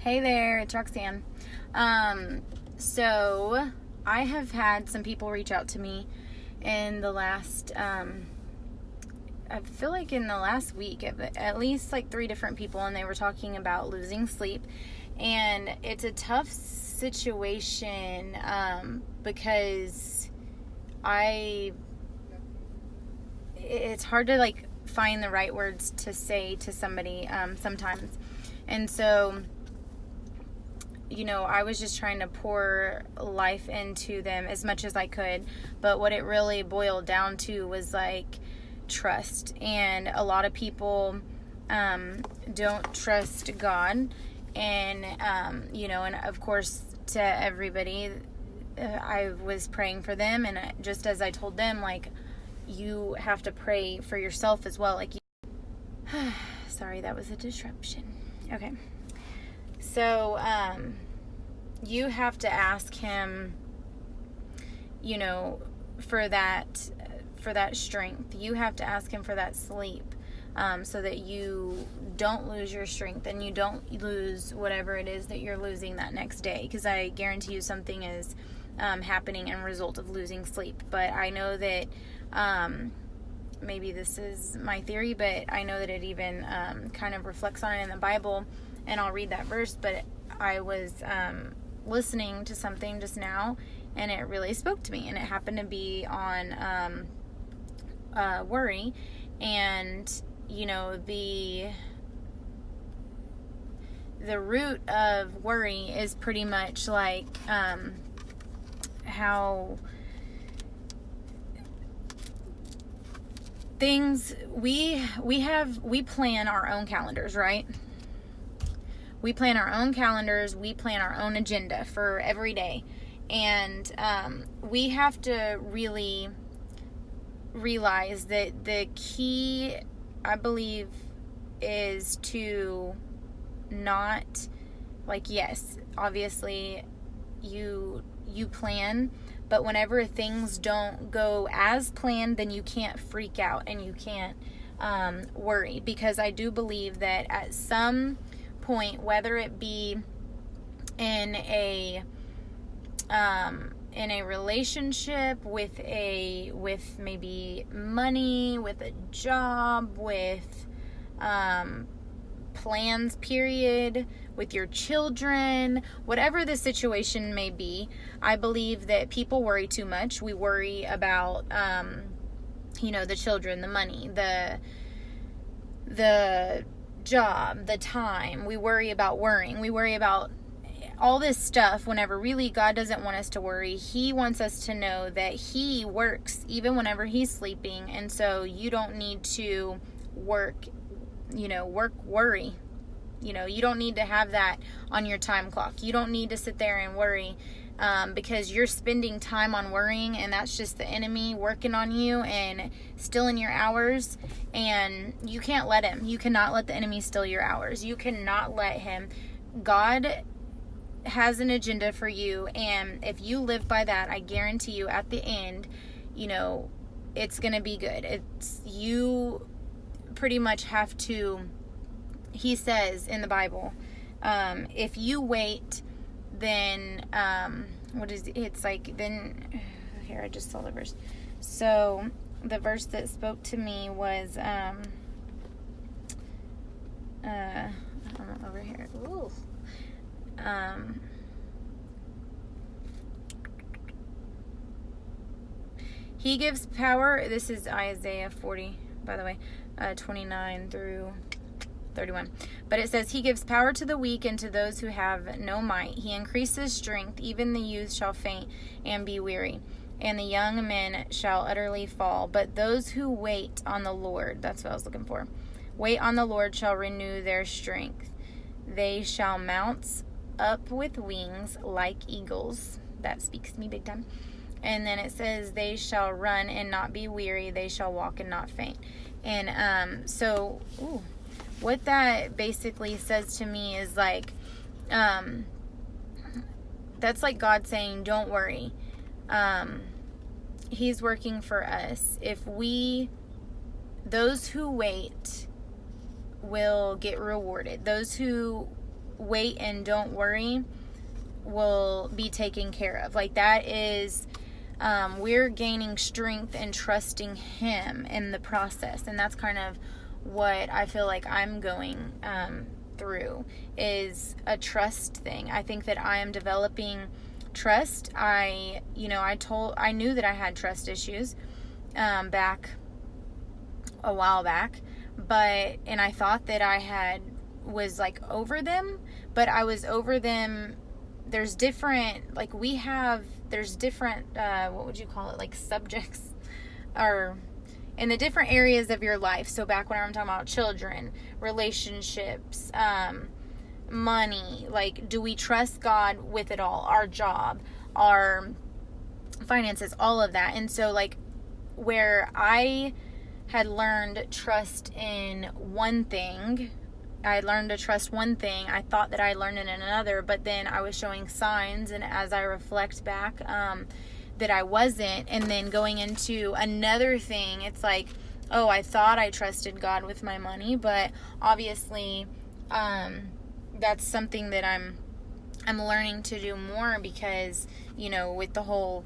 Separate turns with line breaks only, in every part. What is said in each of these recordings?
Hey there, it's Roxanne. So I have had some people reach out to me in the last, I feel like in the last week, at least like 3 different people, and they were talking about losing sleep. And it's a tough situation because it's hard to like find the right words to say to somebody sometimes. And so, I was just trying to pour life into them as much as I could. But what it really boiled down to was like trust. And a lot of people don't trust God. And, and of course, to everybody, I was praying for them. And just as I told them, like, you have to pray for yourself as well. Like, sorry, that was a disruption. Okay. So, you have to ask him, for that strength. You have to ask him for that sleep, so that you don't lose your strength and you don't lose whatever it is that you're losing that next day. Because I guarantee you something is happening in result of losing sleep. But I know that maybe this is my theory, but I know that it even kind of reflects on it in the Bible. And I'll read that verse, but I was listening to something just now, and it really spoke to me, and it happened to be on worry. And the root of worry is pretty much like how things we plan our own calendars, right? We plan our own calendars. We plan our own agenda for every day. And we have to really realize that the key, I believe, is to not, like, yes, obviously you plan, but whenever things don't go as planned, then you can't freak out and you can't worry. Because I do believe that at some point, whether it be in a relationship, with maybe money, with a job, with plans, period, with your children, whatever the situation may be, I believe that people worry too much. We worry about the children, the money, the job, the time. We worry about worrying. We worry about all this stuff whenever really God doesn't want us to worry. He wants us to know that He works even whenever He's sleeping. And so you don't need to worry. You don't need to have that on your time clock. You don't need to sit there and worry because you're spending time on worrying, and that's just the enemy working on you and stealing your hours. And you can't let him. You cannot let the enemy steal your hours. You cannot let him. God has an agenda for you, and if you live by that, I guarantee you at the end, it's going to be good. You pretty much have to, he says in the Bible, if you wait, then here, I just saw the verse. So the verse that spoke to me was over here. Ooh. He gives power. This is Isaiah 40, by the way, 29 through 31. But it says, He gives power to the weak and to those who have no might. He increases strength. Even the youth shall faint and be weary, and the young men shall utterly fall. But those who wait on the Lord, that's what I was looking for, wait on the Lord, shall renew their strength. They shall mount up with wings like eagles. That speaks to me big time. And then it says, they shall run and not be weary. They shall walk and not faint. And what that basically says to me is like, that's like God saying, don't worry. He's working for us. Those who wait will get rewarded. Those who wait and don't worry will be taken care of. Like, that is, we're gaining strength and trusting Him in the process. And that's kind of what I feel like I'm going through, is a trust thing. I think that I am developing trust. I knew that I had trust issues back a while back, and I thought that I was like over them, but I was over them. There's different, like, there's different, what would you call it, like subjects, or in the different areas of your life. So back when I'm talking about children, relationships, money, like, do we trust God with it all? Our job, our finances, all of that. And so, like, where I had learned trust in one thing, I learned to trust one thing, I thought that I learned it in another, but then I was showing signs, and as I reflect back, that I wasn't. And then going into another thing, it's like, oh, I thought I trusted God with my money, but obviously that's something that I'm learning to do more, because, with the whole,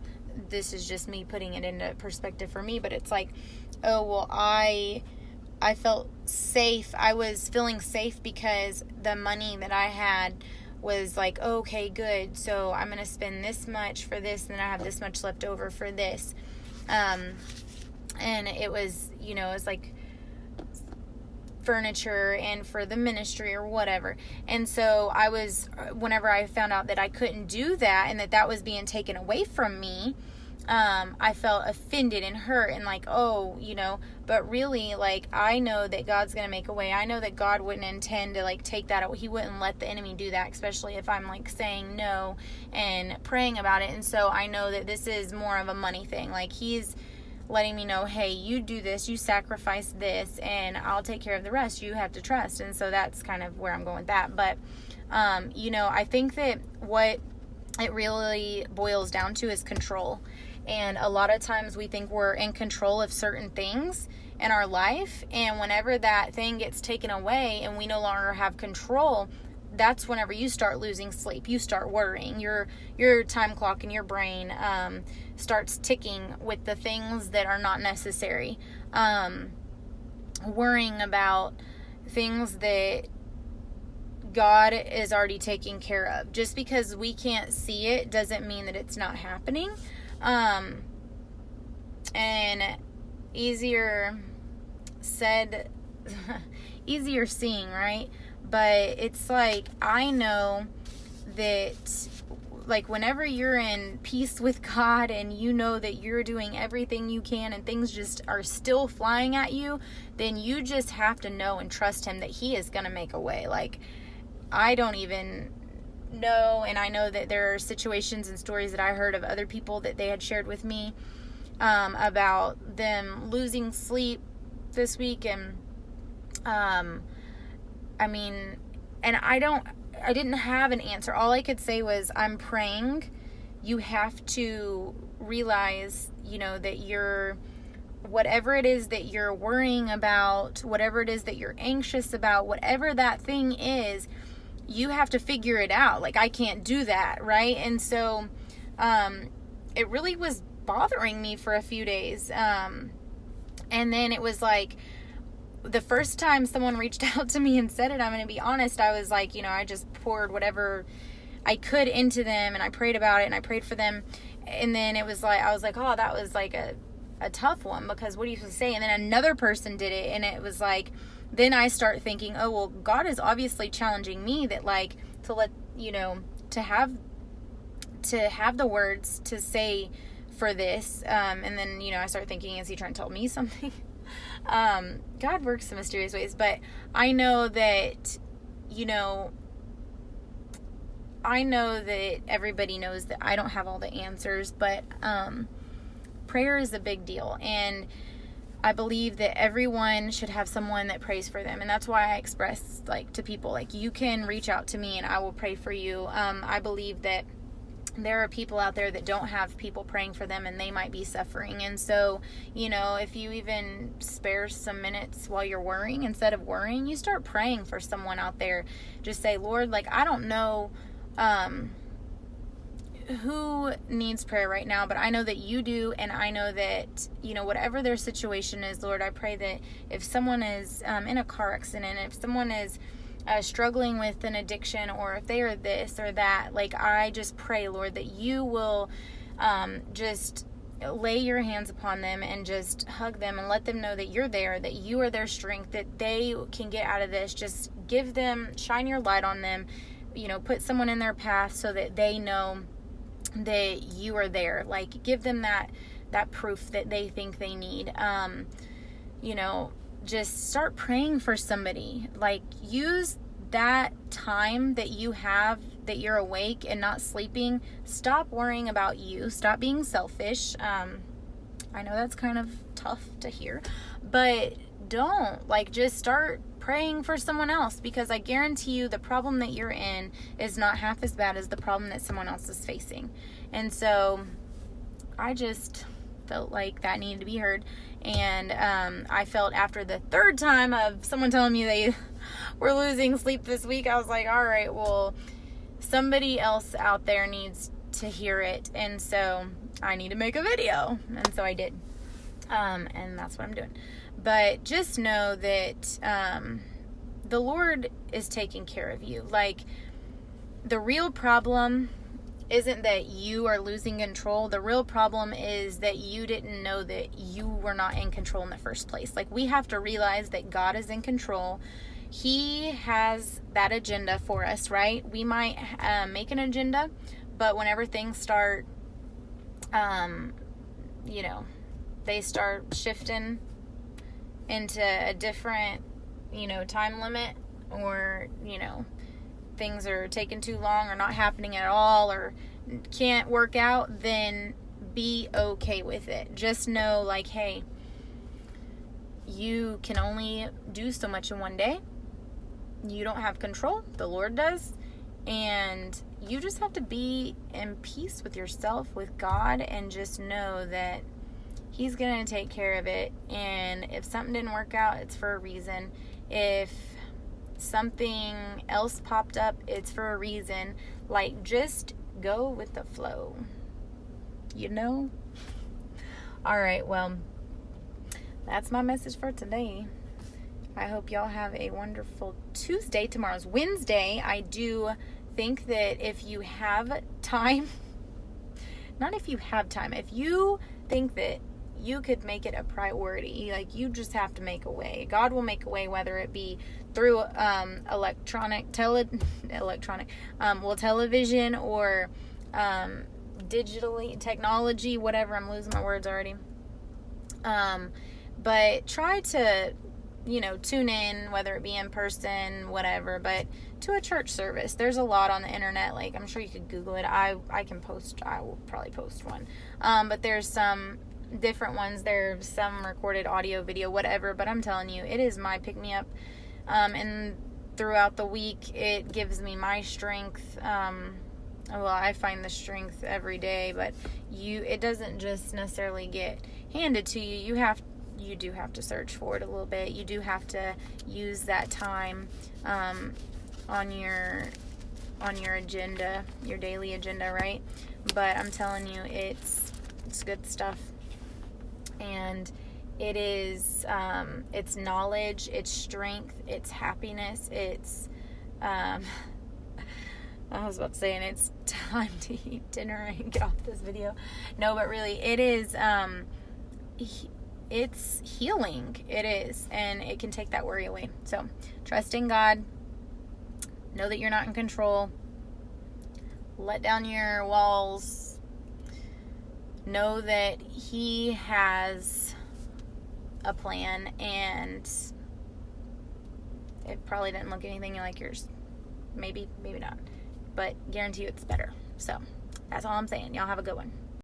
this is just me putting it into perspective for me, but it's like, oh, well, I felt safe. I was feeling safe because the money that I had was like, oh, okay, good. So I'm going to spend this much for this, and then I have this much left over for this. And it was, it was like furniture and for the ministry or whatever. And so whenever I found out that I couldn't do that and that was being taken away from me, I felt offended and hurt and like, oh, but really, like, I know that God's going to make a way. I know that God wouldn't intend to, like, take that. He wouldn't let the enemy do that, especially if I'm, like, saying no and praying about it. And so I know that this is more of a money thing. Like, He's letting me know, hey, you do this, you sacrifice this, and I'll take care of the rest. You have to trust. And so that's kind of where I'm going with that. But, I think that what it really boils down to is control. And a lot of times we think we're in control of certain things in our life, and whenever that thing gets taken away and we no longer have control, that's whenever you start losing sleep. You start worrying. Your time clock in your brain starts ticking with the things that are not necessary. Worrying about things that God is already taking care of. Just because we can't see it doesn't mean that it's not happening. And easier said, easier seeing, right? But it's like, I know that, like, whenever you're in peace with God and you know that you're doing everything you can and things just are still flying at you, then you just have to know and trust Him that He is going to make a way. Like, I don't even know, and I know that there are situations and stories that I heard of other people that they had shared with me about them losing sleep this week, and and I didn't have an answer. All I could say was, I'm praying. You have to realize, that whatever it is that you're worrying about, whatever it is that you're anxious about, whatever that thing is, you have to figure it out. Like, I can't do that, right? And so it really was bothering me for a few days. And then it was like, the first time someone reached out to me and said it, I'm going to be honest, I was like, I just poured whatever I could into them, and I prayed about it, and I prayed for them. And then it was like, I was like, oh, that was like a tough one, because what are you supposed to say? And then another person did it, and it was like, then I start thinking, oh, well, God is obviously challenging me that, like, to let, to have the words to say for this. And then, I start thinking, is He trying to tell me something? God works in mysterious ways, but I know that, I know that everybody knows that I don't have all the answers, but prayer is a big deal, and I believe that everyone should have someone that prays for them. And that's why I express, like, to people, like, you can reach out to me and I will pray for you. I believe that there are people out there that don't have people praying for them, and they might be suffering. And so, if you even spare some minutes while you're worrying, instead of worrying, you start praying for someone out there. Just say, Lord, I don't know who needs prayer right now, but I know that you do, and I know that, whatever their situation is, Lord, I pray that if someone is in a car accident, if someone is struggling with an addiction, or if they are this or that, I just pray, Lord, that you will just lay your hands upon them and just hug them and let them know that you're there, that you are their strength, that they can get out of this. Just shine your light on them, put someone in their path so that they know that you are there. Give them that proof that they think they need. Just start praying for somebody. Use that time that you have, that you're awake and not sleeping. Stop worrying about you. Stop being selfish. I know that's kind of tough to hear, but don't. Just start praying for someone else, because I guarantee you the problem that you're in is not half as bad as the problem that someone else is facing. And so I just felt like that needed to be heard. And I felt after the third time of someone telling me they were losing sleep this week, I was like, all right, well, somebody else out there needs to hear it, and so I need to make a video. And so I did, and that's what I'm doing. But just know that the Lord is taking care of you. The real problem isn't that you are losing control. The real problem is that you didn't know that you were not in control in the first place. We have to realize that God is in control. He has that agenda for us, right? We might make an agenda, but whenever things start, they start shifting into a different, time limit, or, things are taking too long or not happening at all or can't work out, then be okay with it. Just know, hey, you can only do so much in one day. You don't have control. The Lord does. And you just have to be in peace with yourself, with God, and just know that He's going to take care of it. And if something didn't work out, it's for a reason. If something else popped up, it's for a reason. Just go with the flow. All right, well, that's my message for today. I hope y'all have a wonderful Tuesday. Tomorrow's Wednesday. I do think that if you have time, not if you have time, if you think that you could make it a priority, you just have to make a way. God will make a way, whether it be through television or digitally, technology, whatever. I'm losing my words already. But try to, tune in, whether it be in person, whatever, but to a church service. There's a lot on the internet. I'm sure you could Google it. I will probably post one. But there's some different ones. There's some recorded audio, video, whatever, but I'm telling you, it is my pick-me-up. And throughout the week, it gives me my strength. I find the strength every day, but it doesn't just necessarily get handed to you. You do have to search for it a little bit. You do have to use that time on your agenda, your daily agenda, right? But I'm telling you, it's good stuff. And it is, it's knowledge, it's strength, it's happiness, it's, I was about to say, and it's time to eat dinner and get off this video. No, but really, it is, it's healing. It is, and it can take that worry away. So, trust in God. Know that you're not in control. Let down your walls. Know that He has a plan, and it probably didn't look anything like yours. Maybe not. But guarantee you it's better. So, that's all I'm saying. Y'all have a good one.